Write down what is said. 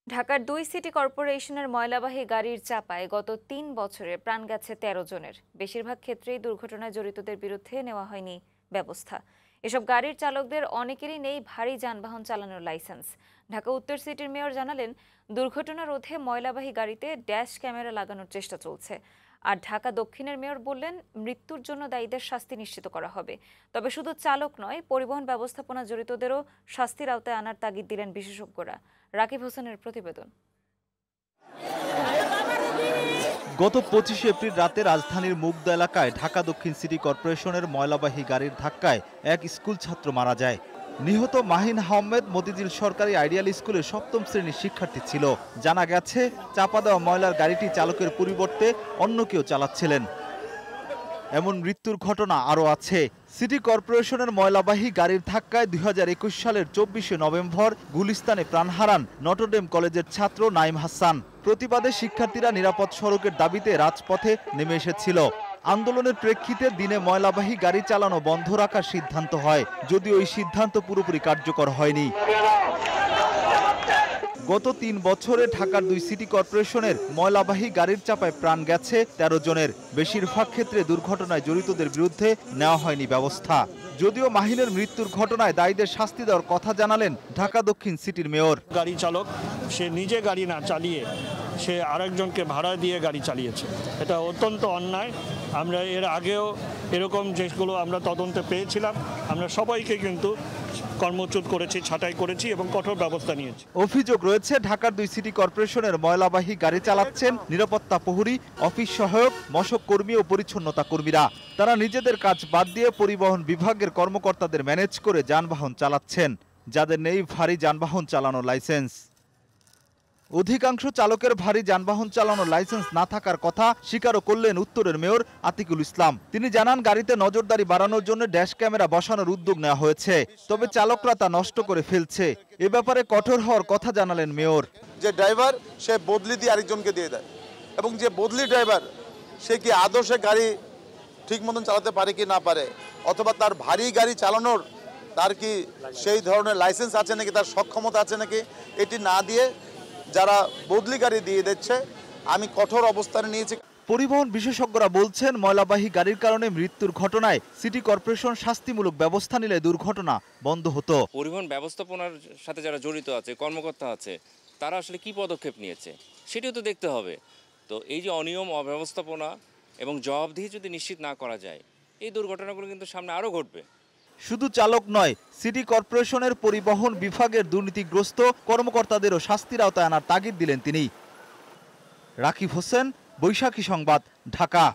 ঢাকার ২ সিটি কর্পোরেশনের ময়লাবাহী গাড়ির চাপায় গত ৩ বছরে প্রাণ গেছে ১৩ জনের। বেশিরভাগ ক্ষেত্রেই দুর্ঘটনায় জড়িতদের বিরুদ্ধে নেওয়া হয়নি ব্যবস্থা। এসব গাড়ির চালকদের অনেকেরই নেই ভারী যানবাহন চালানোর লাইসেন্স। ঢাকা উত্তর সিটির মেয়র জানালেন, দুর্ঘটনা রোধে ময়লাবাহী গাড়িতে ড্যাশ ক্যামেরা লাগানোর চেষ্টা চলছে। আর ঢাকা দক্ষিণের মেয়র বললেন, মৃত্যুর জন্য দায়ীদের শাস্তি নিশ্চিত করা হবে। তবে শুধু চালক নয়, পরিবহন ব্যবস্থাপনা জড়িতদেরও শাস্তির আওতায় আনার তাগিদ দিলেন বিশেষজ্ঞরা। রাকিব হোসেনের প্রতিবেদন। গত ২৫ এপ্রিল রাতে রাজধানীর মুগদা এলাকায় ঢাকা দক্ষিণ সিটি কর্পোরেশনের ময়লাবাহী গাড়ির ধাক্কায় এক স্কুল ছাত্র মারা যায়। নিহত মাহিন আহমেদ মতিঝিল সরকারি আইডিয়াল স্কুলের ৭ম শ্রেণীর শিক্ষার্থী ছিল। জানা গেছে, চাপা দেওয়া ময়লার গাড়িটি চালকের পরিবর্তে অন্য কেউ চালাচ্ছিলেন। এমন মৃত্যুর ঘটনা আরও আছে। সিটি কর্পোরেশনের ময়লাবাহী গাড়ির ধাক্কায় ২০২১ সালের ২৪শে নভেম্বর গুলিস্তানে প্রাণ হারান নটরডেম কলেজের ছাত্র নাইম হাসান। প্রতিবাদে শিক্ষার্থীরা নিরাপদ সড়কের দাবিতে রাজপথে নেমে এসেছিল। আন্দোলনের প্রেক্ষিতে দিনে ময়লাবাহী গাড়ি চালানো বন্ধ রাখার সিদ্ধান্ত হয়, যদিও এই সিদ্ধান্ত পুরোপুরি কার্যকর হয়নি। গত ৩ বছরে ঢাকার ২ সিটি কর্পোরেশনের ময়লাবাহী গাড়ির চাপায় প্রাণ গেছে ১৩ জনের। বেশিরভাগ ক্ষেত্রে দুর্ঘটনায় জড়িতদের বিরুদ্ধে নেওয়া হয়নি ব্যবস্থা। যদিও মাহিনের মৃত্যুর ঘটনায় দায়ীদের শাস্তি দেওয়ার কথা জানালেন ঢাকা দক্ষিণ সিটির মেয়র। গাড়ি চালক সে নিজে গাড়ি না চালিয়ে সে আরেকজনকে ভাড়া দিয়ে গাড়ি চালিয়েছে, এটা অত্যন্ত অন্যায়। আমরা এর আগেও এরকম যেগুলো আমরা তদন্তে পেয়েছিলাম, আমরা সবাইকে কিন্তু কর্মচ্যুত করেছি, ছাঁটাই করেছি এবং কঠোর ব্যবস্থা নিয়েছি। অভিযোগ রয়েছে, ঢাকার ২ সিটি কর্পোরেশনের ময়লাবাহী গাড়ি চালাচ্ছেন নিরাপত্তা প্রহরী, অফিস সহায়ক, মশক কর্মী ও পরিচ্ছন্নতা কর্মীরা। তারা নিজেদের কাজ বাদ দিয়ে পরিবহন বিভাগের কর্মকর্তাদের ম্যানেজ করে যানবাহন চালাচ্ছেন, যাদের নেই ভারী যানবাহন চালানোর লাইসেন্স। অধিকাংশ চালকের ভারী যানবাহন চালানোর লাইসেন্স না থাকার কথা স্বীকারও করলেন উত্তরের মেয়র আতিকুল ইসলাম। তিনি জানান, গাড়িতে নজরদারি বাড়ানোর জন্য ড্যাশ ক্যামেরা বসানোর উদ্যোগ নেওয়া হয়েছে, তবে চালকরা তা নষ্ট করে ফেলছে। এ ব্যাপারে কঠোর হওয়ার কথা জানালেন মেয়র। যে ড্রাইভার সে বদলি দিয়ে আরেকজনকে দিয়ে দেয়, এবং যে বদলি ড্রাইভার সে কি আদৌ সে গাড়ি ঠিক মতন চালাতে পারে কি না পারে, অথবা তার ভারী গাড়ি চালানোর তার কি সেই ধরনের লাইসেন্স আছে নাকি, তার সক্ষমতা আছে নাকি, এটি না দিয়ে যারা বদলি গাড়ি দিয়ে দিচ্ছে, আমি কঠোর অবস্থানে নিয়েছি। পরিবহন বিশেষজ্ঞরা বলছেন, ময়লাবাহী গাড়ির কারণে মৃত্যুর ঘটনায় সিটি কর্পোরেশন শাস্তিমূলক ব্যবস্থা নিলে দুর্ঘটনা বন্ধ হতো। পরিবহন ব্যবস্থাপনার সাথে যারা জড়িত আছে, কর্মকর্তা আছে, তারা আসলে কি পদক্ষেপ নিয়েছে সেটিও তো দেখতে হবে। তো এই যে অনিয়ম, অব্যবস্থাপনা এবং জবাবদিহি যদি নিশ্চিত না করা যায়, এই দুর্ঘটনাগুলো কিন্তু সামনে আরও ঘটবে। শুধু চালক নয়, সিটি কর্পোরেশনের পরিবহন বিভাগের দুর্নীতিগ্রস্ত কর্মকর্তাদেরও শাস্তির আওতায় আনার তাগিদ দিলেন তিনি। রাকিব হোসেন, বৈশাখী সংবাদ, ঢাকা।